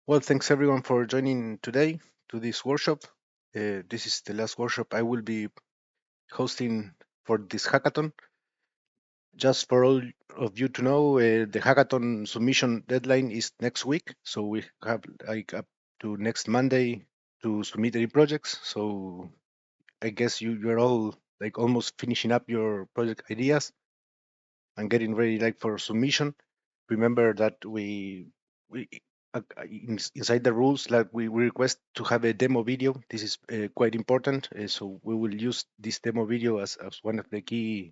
Well, thanks everyone for joining today to this workshop. This is the last workshop I will be hosting for this hackathon. Just for all of you to know, the hackathon submission deadline is next week, so we have like up to next Monday to submit any projects. So I guess you're all like almost finishing up your project ideas and getting ready like for submission. Remember that we inside the rules like we request to have a demo video. This is quite important, so we will use this demo video as one of the key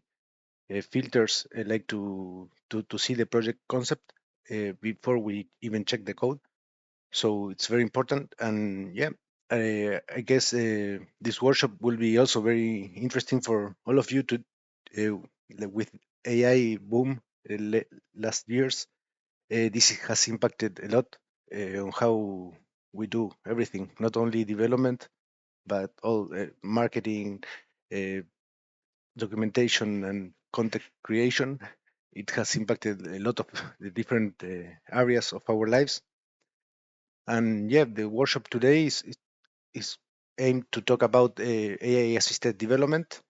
filters like to see the project concept before we even check the code. So it's very important. And yeah, I guess this workshop will be also very interesting for all of you to with AI boom last years. This has impacted a lot on how we do everything, not only development, but all marketing, uh, documentation, and content creation. It has impacted a lot of the different areas of our lives. And yeah, the workshop today is aimed to talk about AI assisted development,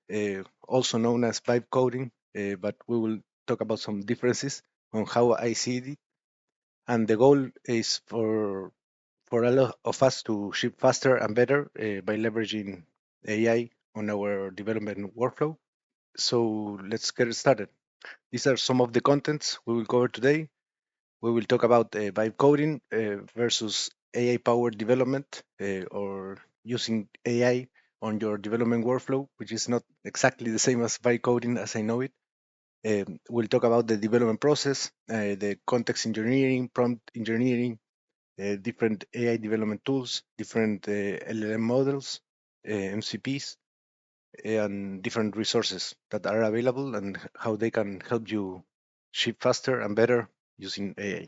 also known as vibe coding, but we will talk about some differences on how I see it. And the goal is for all of us to ship faster and better by leveraging AI on our development workflow. So let's get started. These are some of the contents we will cover today. We will talk about vibe coding versus AI powered development or using AI on your development workflow, which is not exactly the same as vibe coding as I know it. We'll talk about the development process, the context engineering, prompt engineering, different AI development tools, different LLM models, MCPs, and different resources that are available and how they can help you ship faster and better using AI.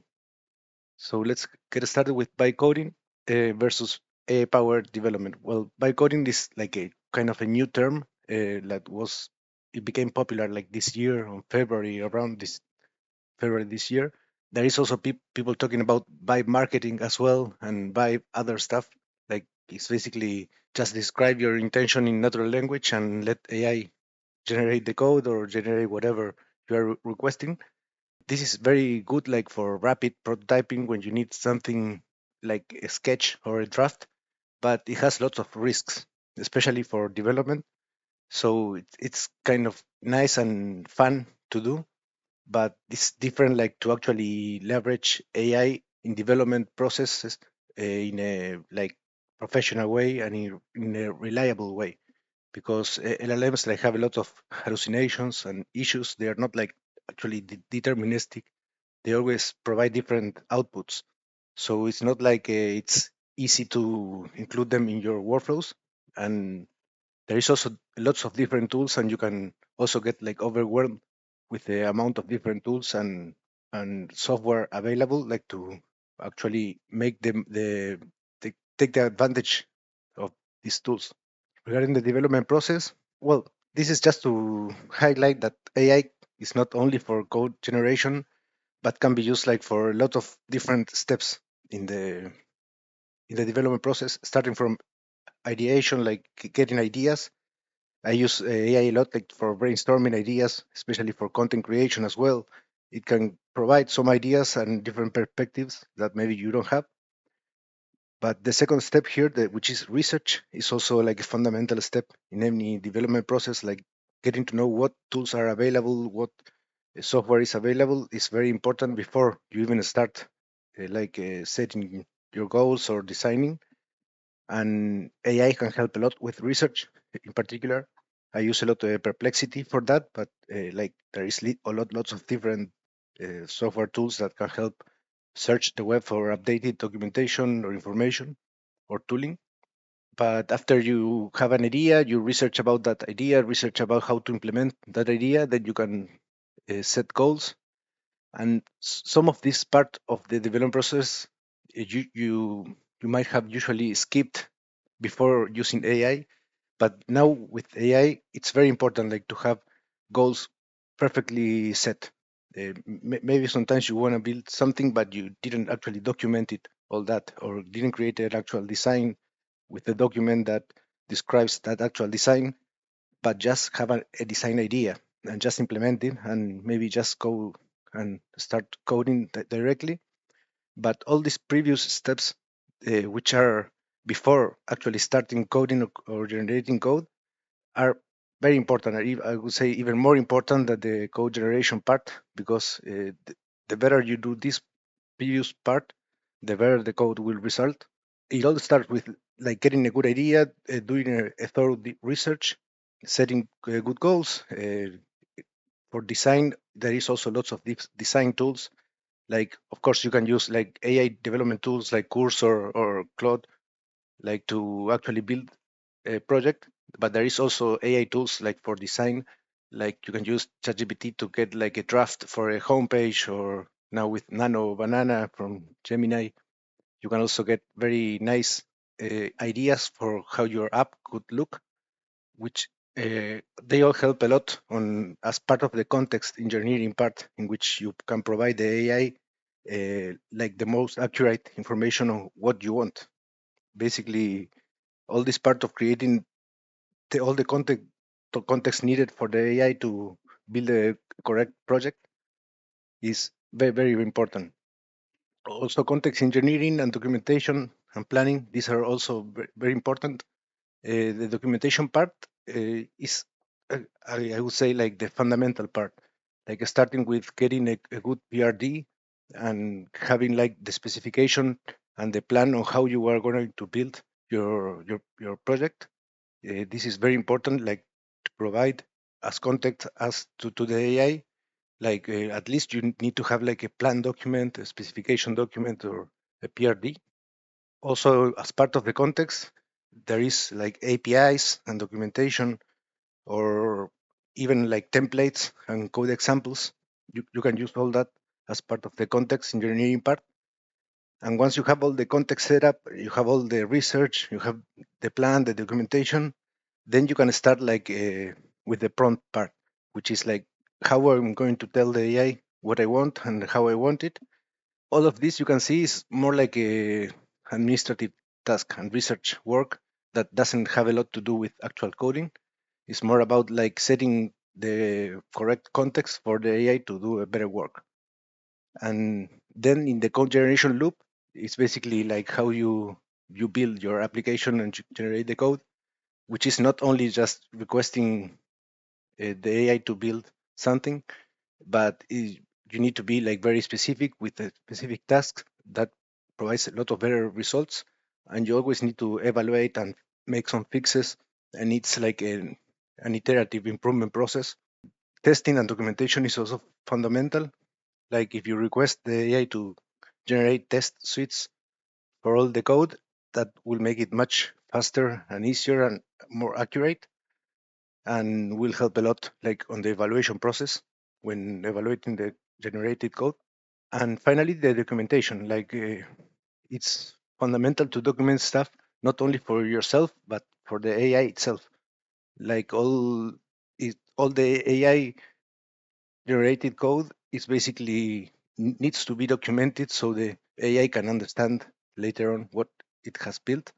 So let's get started with bytecoding versus AI-powered development. Well, bytecoding is like a kind of a new term it became popular like this year on February, around this February this year. There is also people talking about vibe marketing as well and vibe other stuff. Like it's basically just describe your intention in natural language and let AI generate the code or generate whatever you are requesting. This is very good like for rapid prototyping when you need something like a sketch or a draft, but it has lots of risks, especially for development. So it's kind of nice and fun to do, but it's different like to actually leverage AI in development processes in a like professional way and in a reliable way because LLMs like have a lot of hallucinations and issues. They are not like actually deterministic. They always provide different outputs. So it's not like it's easy to include them in your workflows. And there is also lots of different tools, and you can also get like overwhelmed with the amount of different tools and software available, like to actually make them take the advantage of these tools. Regarding the development process, well, this is just to highlight that AI is not only for code generation but can be used like for a lot of different steps in the development process, starting from ideation, like getting ideas. I use AI a lot like for brainstorming ideas, especially for content creation as well. It can provide some ideas and different perspectives that maybe you don't have. But the second step here, which is research, is also like a fundamental step in any development process, like getting to know what tools are available, what software is available is very important before you even start setting your goals or designing. And AI can help a lot with research in particular. I use a lot of Perplexity for that, but like there is lots of different software tools that can help search the web for updated documentation or information or tooling. But after you have an idea, you research about that idea, research about how to implement that idea, then you can set goals. And some of this part of the development process, you might have usually skipped before using AI, but now with AI, it's very important like to have goals perfectly set. Maybe sometimes you want to build something, but you didn't actually document it all that, or didn't create an actual design with a document that describes that actual design, but just have a design idea and just implement it and maybe just go and start coding directly. But all these previous steps, which are before actually starting coding or generating code, are very important. I would say even more important than the code generation part, because the better you do this previous part, the better the code will result. It all starts with like getting a good idea, doing a thorough research, setting good goals. For design, there is also lots of design tools. Like, of course, you can use like AI development tools like Cursor or Claude, like to actually build a project. But there is also AI tools like for design, like you can use ChatGPT to get like a draft for a homepage, or now with Nano Banana from Gemini, you can also get very nice ideas for how your app could look, which they all help a lot on as part of the context engineering part, in which you can provide the AI like the most accurate information on what you want. Basically, all this part of creating all the context needed for the AI to build a correct project is very, very important. Also, context engineering and documentation and planning, these are also very important. The documentation part is, I would say, like the fundamental part, like starting with getting a good PRD and having like the specification and the plan on how you are going to build your project. This is very important, like to provide as context as to the AI. Like at least you need to have like a plan document, a specification document, or a PRD. Also, as part of the context, there is like APIs and documentation, or even like templates and code examples. You can use all that as part of the context engineering part. And once you have all the context set up, you have all the research, you have the plan, the documentation, then you can start like with the prompt part, which is like how I'm going to tell the AI what I want and how I want it. All of this you can see is more like a administrative task and research work that doesn't have a lot to do with actual coding. It's more about like setting the correct context for the AI to do a better work. And then in the code generation loop, it's basically like how you build your application and generate the code, which is not only just requesting the AI to build something, but you need to be like very specific with a specific task that provides a lot of better results, and you always need to evaluate and make some fixes, and it's like an iterative improvement process. Testing and documentation is also fundamental. Like if you request the AI to generate test suites for all the code, that will make it much faster and easier and more accurate, and will help a lot like on the evaluation process when evaluating the generated code. And finally, the documentation, like it's fundamental to document stuff not only for yourself but for the AI itself. Like all the AI generated code is basically needs to be documented so the AI can understand later on what it has built,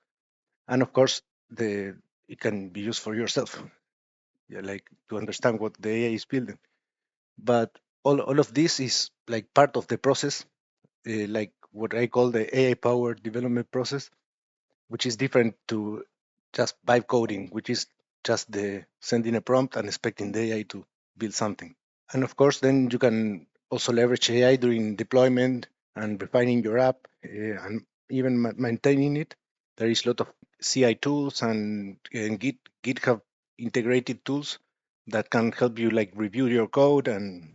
and of course the it can be used for yourself, yeah, like to understand what the AI is building. But all of this is like part of the process, like what I call the AI powered development process, which is different to just vibe coding, which is just the sending a prompt and expecting the AI to build something. And of course, then you can also leverage AI during deployment and refining your app and even maintaining it. There is a lot of CI tools and GitHub integrated tools that can help you like review your code and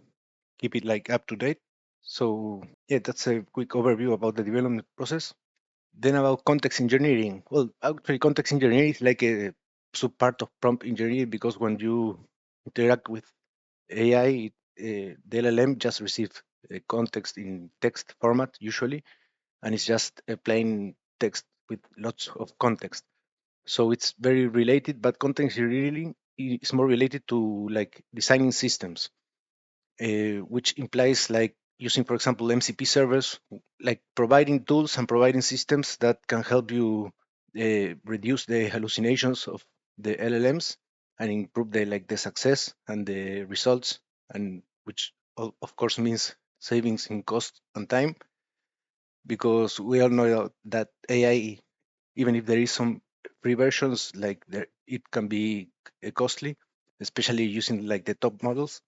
keep it like up to date. So yeah, that's a quick overview about the development process. Then about context engineering. Well, actually, context engineering is like a sub part of prompt engineering, because when you interact with AI, the LLM just receives context in text format usually, and it's just a plain text with lots of context. So it's very related, but context engineering is more related to like designing systems, which implies like using, for example, MCP servers, like providing tools and providing systems that can help you reduce the hallucinations of the LLMs and improve the success and the results, and which of course means savings in cost and time, because we all know that AI, even if there is some free versions, like there, it can be costly, especially using like the top models.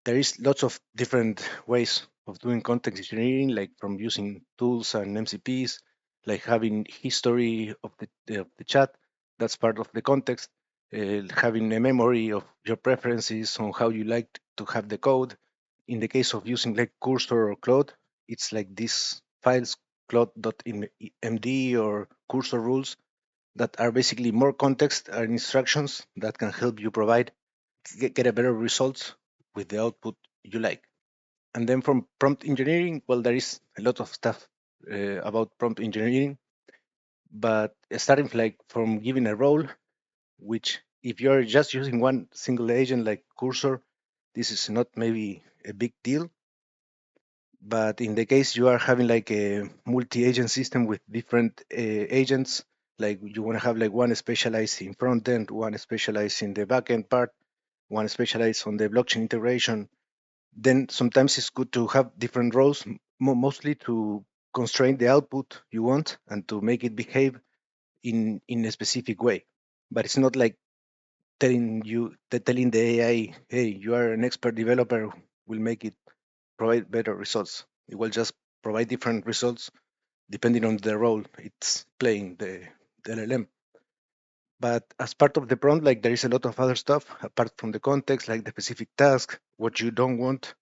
There is lots of different ways of doing context engineering, like from using tools and MCPs, like having history of the chat. That's part of the context. Having a memory of your preferences on how you like to have the code. In the case of using like Cursor or Claude, it's like these files, claude.md or Cursor rules, that are basically more context and instructions that can help you get a better results with the output you like. And then from prompt engineering, well, there is a lot of stuff about prompt engineering, but starting like from giving a role, which if you're just using one single agent like Cursor, this is not maybe a big deal. But in the case you are having like a multi-agent system with different agents, like you want to have like one specialized in front end, one specialized in the back end part, one specialized on the blockchain integration, then sometimes it's good to have different roles, mostly to constrain the output you want and to make it behave in a specific way. But it's not like telling the AI, hey, you are an expert developer, will make it provide better results. It will just provide different results depending on the role it's playing, the LLM. But as part of the prompt, like there is a lot of other stuff apart from the context, like the specific task, what you don't want.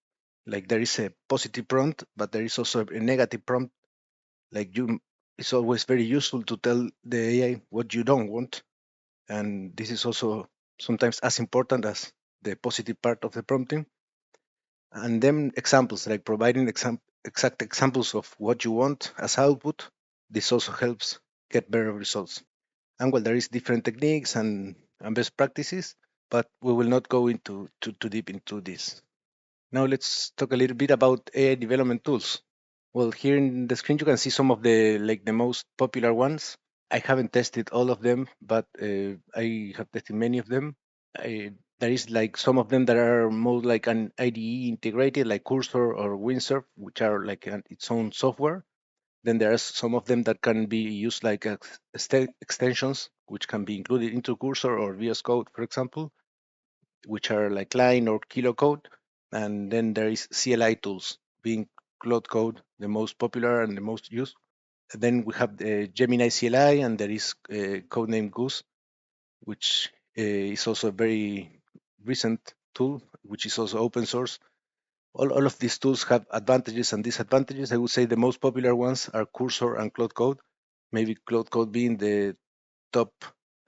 Like there is a positive prompt, but there is also a negative prompt. Like it's always very useful to tell the AI what you don't want, and this is also sometimes as important as the positive part of the prompting. And then examples, like providing exact examples of what you want as output. This also helps get better results. And well, there is different techniques and best practices, but we will not go into too deep into this. Now let's talk a little bit about AI development tools. Well, here in the screen you can see some of the most popular ones. I haven't tested all of them, but I have tested many of them. There is like some of them that are more like an IDE integrated, like Cursor or Windsurf, which are like its own software. Then there are some of them that can be used like extensions, which can be included into Cursor or VS Code, for example, which are like line or kilo code. And then there is CLI tools, being Cloud Code, the most popular and the most used. And then we have the Gemini CLI, and there is codename Goose, which is also a very recent tool, which is also open source. All of these tools have advantages and disadvantages. I would say the most popular ones are Cursor and Cloud Code, maybe Cloud Code being the top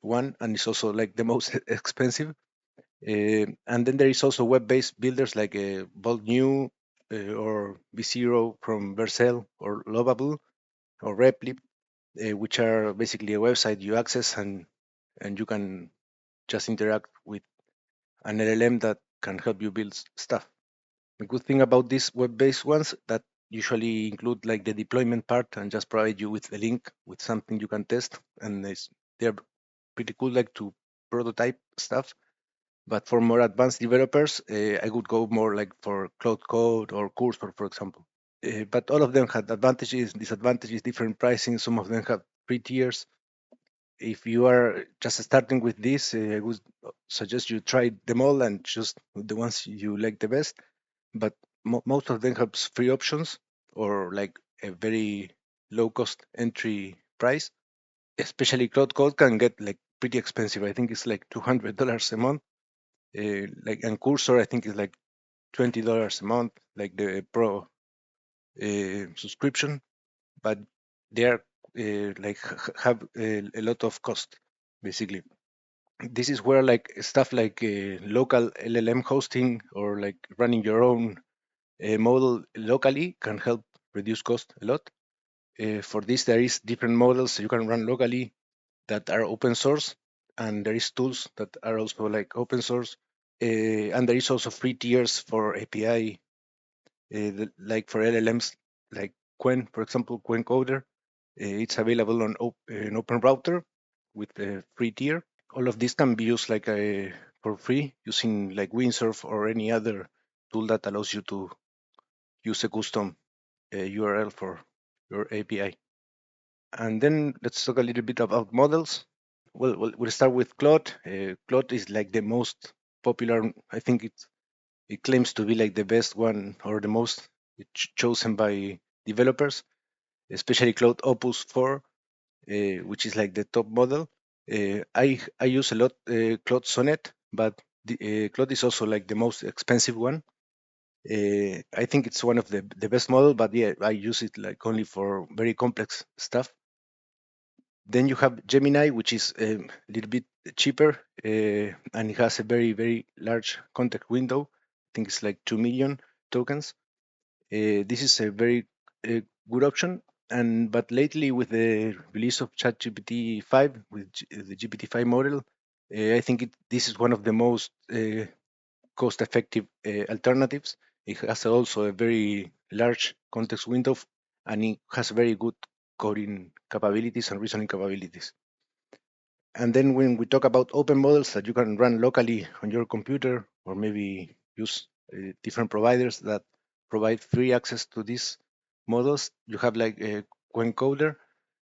one, and it's also like the most expensive. And then there is also web-based builders like Bold New or V0 from Vercel or Lovable or Replip, which are basically a website you access, and you can just interact with an LLM that can help you build stuff. The good thing about these web-based ones that usually include like the deployment part and just provide you with a link with something you can test, and they're pretty cool like to prototype stuff. But for more advanced developers, I would go more like for Cloud Code or Cursor, for example. But all of them had advantages, disadvantages, different pricing. Some of them have free tiers. If you are just starting with this, I would suggest you try them all and choose the ones you like the best. But most of them have free options or like a very low cost entry price. Especially Cloud Code can get like pretty expensive. I think it's like $200 a month. Like and Cursor, I think is like $20 a month, like the pro subscription. But they are like have a lot of cost basically. This is where like stuff like local LLM hosting or like running your own model locally can help reduce cost a lot. For this, there is different models you can run locally that are open source, and there is tools that are also like open source, and there is also free tiers for API like for LLMs, like Quen, for example, Quen Coder. It's available on an open router with a free tier. All of this can be used like for free using like Windsurf or any other tool that allows you to use a custom URL for your API. And then let's talk a little bit about models. Well, we'll start with Claude. Claude is like the most popular. I think it claims to be like the best one or the most chosen by developers, especially Claude Opus 4, which is like the top model. I use a lot Claude Sonnet, but Claude is also like the most expensive one. I think it's one of the best model, but yeah, I use it like only for very complex stuff. Then you have Gemini, which is a little bit cheaper, and it has a very large context window. I think it's like 2 million tokens. This is a very good option. And but lately, with the release of ChatGPT 5, with the GPT-5 model, I think this is one of the most cost-effective alternatives. It has also a very large context window, and it has very good coding capabilities and reasoning capabilities. And then when we talk about open models that you can run locally on your computer, or maybe use different providers that provide free access to these models, you have like a Encoder,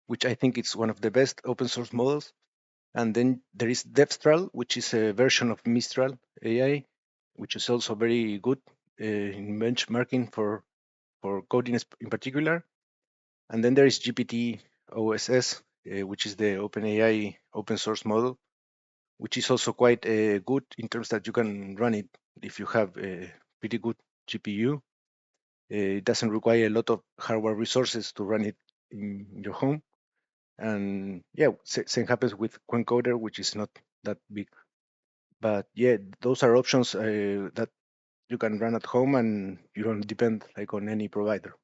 which I think is one of the best open source models. And then there is Devstral, which is a version of Mistral AI, which is also very good in benchmarking for coding in particular. And then there is GPT OSS, which is the OpenAI open source model, which is also quite good in terms that you can run it if you have a pretty good GPU. It doesn't require a lot of hardware resources to run it in your home. And yeah, same happens with Quencoder, which is not that big. But yeah, those are options that you can run at home and you don't depend like on any provider.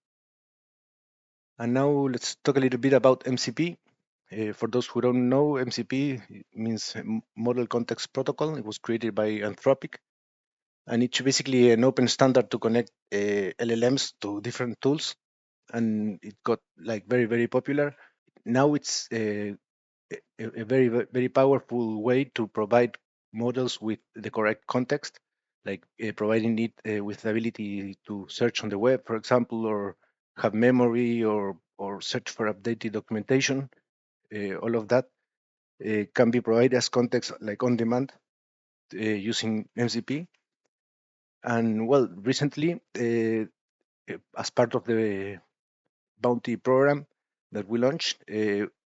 And now let's talk a little bit about MCP. For those who don't know, MCP means Model Context Protocol. It was created by Anthropic, and it's basically an open standard to connect LLMs to different tools, and it got like very popular. Now it's a very powerful way to provide models with the correct context, like providing it with the ability to search on the web, for example, or have memory or search for updated documentation. All of that can be provided as context like on demand using MCP. And well, recently, as part of the bounty program that we launched,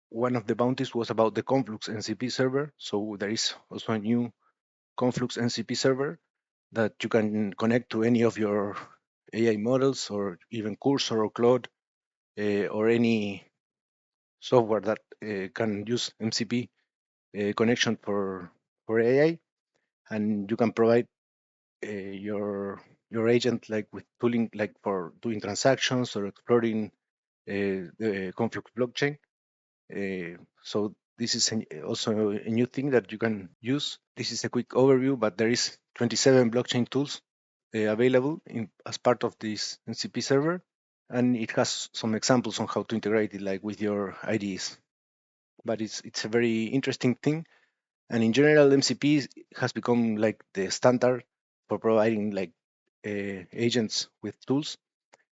one of the bounties was about the Conflux NCP server. So there is also a new Conflux NCP server that you can connect to any of your AI models or even Cursor or Claude or any software that can use MCP connection for AI, and you can provide your agent like with tooling like for doing transactions or exploring the Conflux blockchain. So this is also a new thing that you can use. This is a quick overview, but there is 27 blockchain tools available as part of this NCP server, and it has some examples on how to integrate it, like with your IDs. But it's a very interesting thing, and in general, MCP has become like the standard for providing like agents with tools.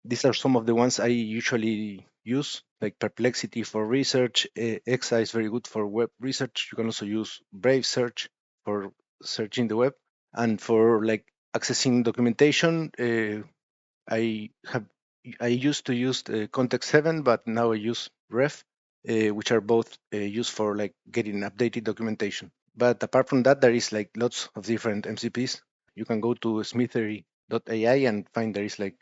These are some of the ones I usually use, like Perplexity for research. Exa is very good for web research. You can also use Brave Search for searching the web. And for like accessing documentation, I have I used to use Context 7, but now I use Ref, which are both used for like getting updated documentation. But apart from that, there is like lots of different MCPs. You can go to smithery.ai and find there is like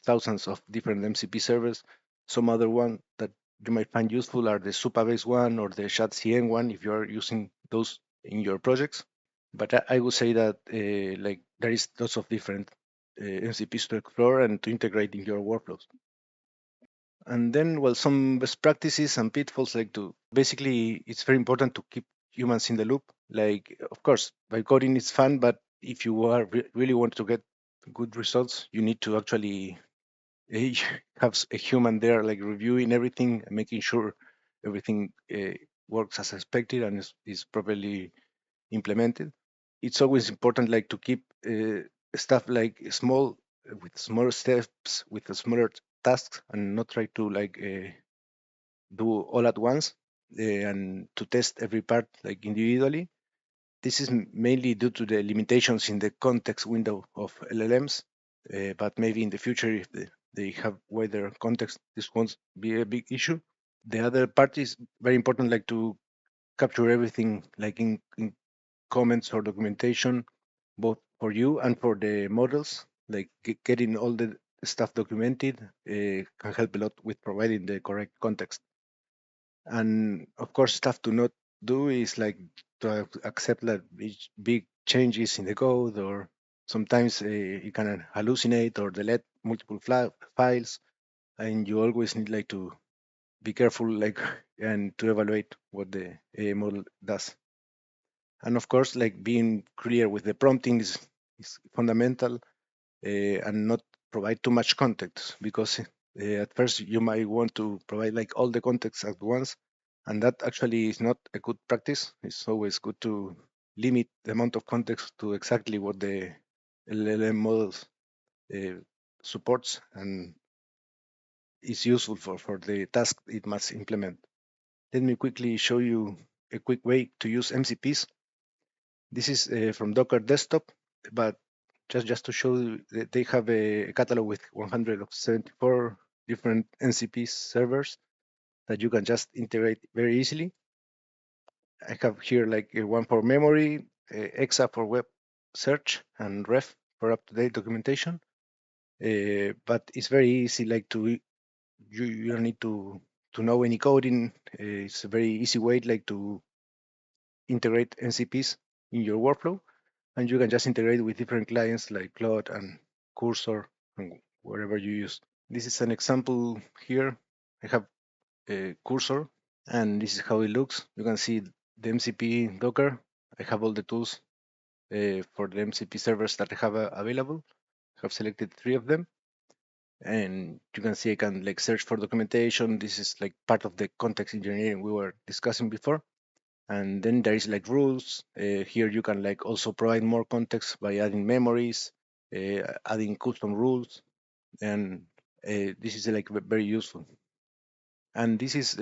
thousands of different MCP servers. Some other one that you might find useful are the Supabase one or the ShadCN one if you are using those in your projects. But I would say that like there is lots of different MCPs to explore and to integrate in your workflows. And then, well, some best practices and pitfalls like to basically, it's very important to keep humans in the loop. Like, of course, by coding is fun, but if you are really want to get good results, you need to actually have a human there, like reviewing everything and making sure everything works as expected and is properly implemented. It's always important, like to keep stuff like small, with smaller steps, with the smaller tasks, and not try to like do all at once, and to test every part like individually. This is mainly due to the limitations in the context window of LLMs, but maybe in the future, if they have wider context, this won't be a big issue. The other part is very important, like to capture everything, like in comments or documentation, both for you and for the models. Like getting all the stuff documented can help a lot with providing the correct context. And of course, stuff to not do is like to accept that big changes in the code, or sometimes you can hallucinate or delete multiple files, and you always need like to be careful, like and to evaluate what the AI model does. And of course, like being clear with the prompting is fundamental, and not provide too much context, because at first you might want to provide like all the context at once, and that actually is not a good practice. It's always good to limit the amount of context to exactly what the LLM models uh, supports and is useful for the task it must implement. Let me quickly show you a quick way to use MCPs. This is from Docker Desktop, but just to show you that they have a catalog with 174 different NCP servers that you can just integrate very easily. I have here like one for memory, exa for web search, and ref for up-to-date documentation. But it's very easy, like you don't need to know any coding. It's a very easy way like to integrate NCPs in your workflow, and you can just integrate with different clients like Claude and Cursor and wherever you use. This is an example here. I have a Cursor, and this is how it looks. You can see the MCP Docker. I have all the tools for the MCP servers that I have available. I have selected 3 of them, and you can see I can like search for documentation. This is like part of the context engineering we were discussing before. And then there is like rules. Here you can like also provide more context by adding memories, adding custom rules, and this is like very useful. And this is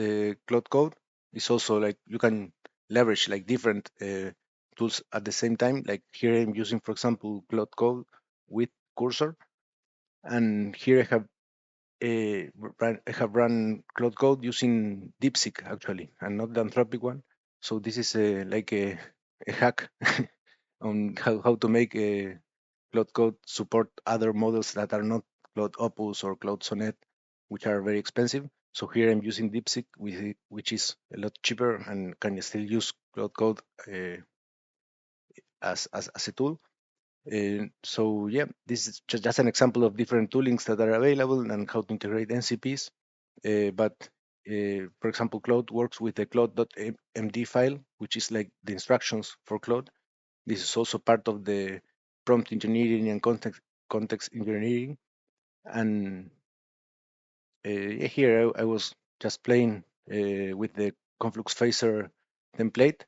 Cloud Code. It's also like you can leverage like different tools at the same time. Like here I'm using, for example, Cloud Code with Cursor, and here I have run Cloud Code using DeepSeek actually, and not the Anthropic one. So this is like a hack on how to make Cloud Code support other models that are not Cloud Opus or Cloud Sonnet, which are very expensive. So here I'm using DeepSeek, which is a lot cheaper and can still use Cloud Code as a tool. So yeah, this is just an example of different toolings that are available and how to integrate NCPs. But for example, Cloud works with the cloud.md file, which is like the instructions for Cloud. This is also part of the prompt engineering and context engineering. And yeah, here I was just playing with the Conflux Phaser template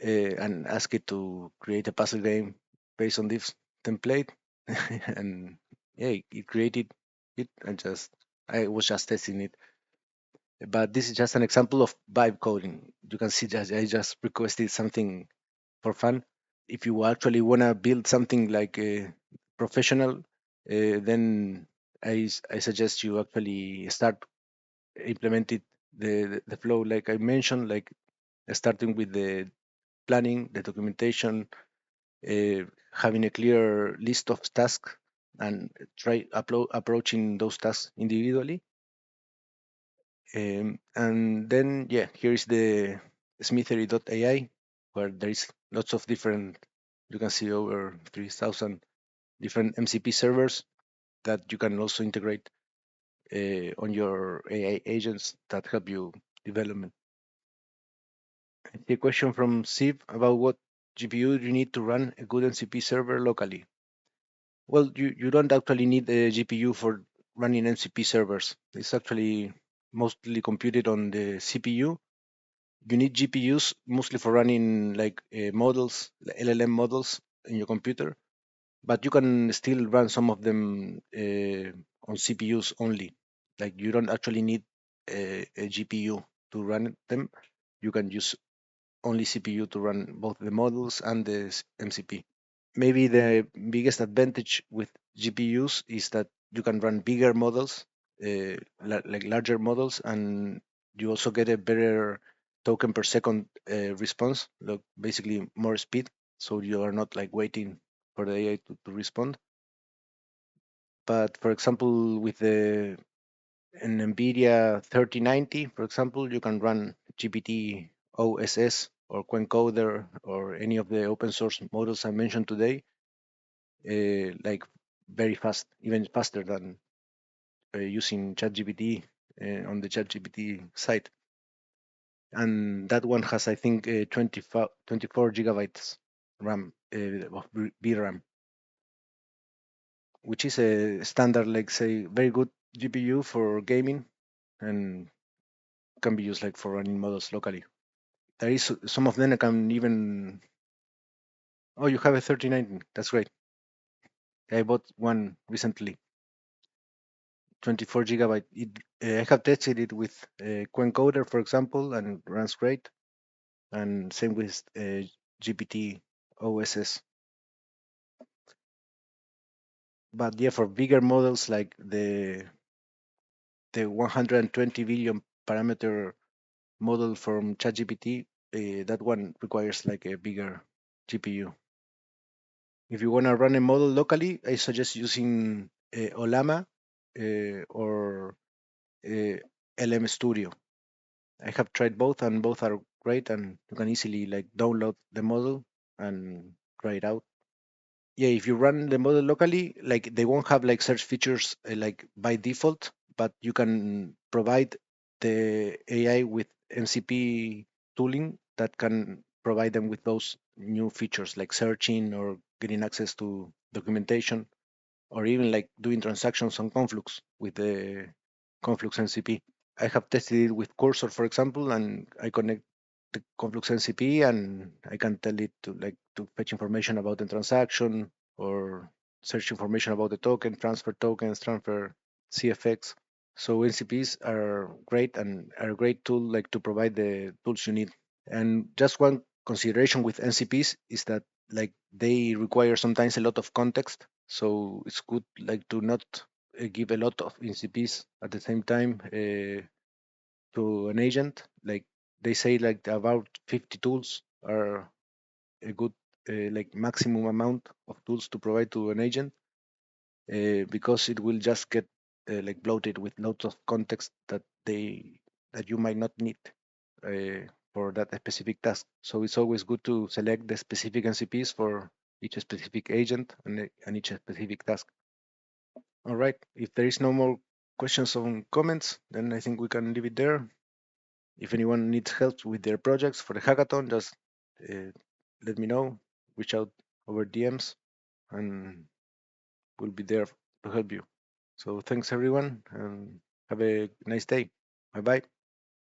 and asked it to create a puzzle game based on this template. And yeah, it created it, and I was just testing it. But this is just an example of vibe coding. You can see that I just requested something for fun. If you actually want to build something like a professional, then I suggest you actually start implementing the flow like I mentioned, like starting with the planning, the documentation, having a clear list of tasks, and try approaching those tasks individually. And then, yeah, here is the smithery.ai, where there is lots of different, you can see over 3,000 different MCP servers that you can also integrate on your AI agents that help you development. A question from Siv about what GPU you need to run a good MCP server locally. Well, you don't actually need a GPU for running MCP servers. It's actually mostly computed on the CPU. You need GPUs mostly for running like models, LLM models in your computer, but you can still run some of them on CPUs only. Like you don't actually need a GPU to run them. You can use only CPU to run both the models and the MCP. Maybe the biggest advantage with GPUs is that you can run bigger models, like larger models, and you also get a better token per second response, like basically more speed. So you are not like waiting for the AI to respond. But for example, with an NVIDIA 3090, for example, you can run GPT OSS or Quencoder or any of the open source models I mentioned today, like very fast, even faster than using ChatGPT on the ChatGPT site. And that one has, I think, 24 gigabytes RAM of VRAM, which is a standard, like say, very good GPU for gaming and can be used like for running models locally. There is some of them I can even. Oh, you have a 3090. That's great. I bought one recently, 24 gigabyte. I have tested it with Quencoder, for example, and it runs great. And same with GPT OSS. But yeah, for bigger models like the 120 billion parameter model from ChatGPT, that one requires like a bigger GPU. If you want to run a model locally, I suggest using Olama or uh, LM Studio. I have tried both, and both are great, and you can easily like download the model and try it out. Yeah, if you run the model locally, like they won't have like search features like by default, but you can provide the AI with MCP tooling that can provide them with those new features like searching or getting access to documentation or even like doing transactions on Conflux with the Conflux MCP. I have tested it with Cursor, for example, and I connect the Conflux NCP and I can tell it to like to fetch information about the transaction or search information about the token, transfer tokens, transfer CFX. So NCPs are great and are a great tool like to provide the tools you need. And just one consideration with NCPs is that like they require sometimes a lot of context. So it's good like to not give a lot of NCPs at the same time to an agent. Like they say, like about 50 tools are a good like maximum amount of tools to provide to an agent because it will just get like bloated with lots of context that you might not need for that specific task. So it's always good to select the specific NCPs for each specific agent and each specific task. All right. If there is no more questions or comments, then I think we can leave it there. If anyone needs help with their projects for the hackathon, just uh, let me know. Reach out over DMs, and we'll be there to help you. So thanks everyone, and have a nice day. Bye bye.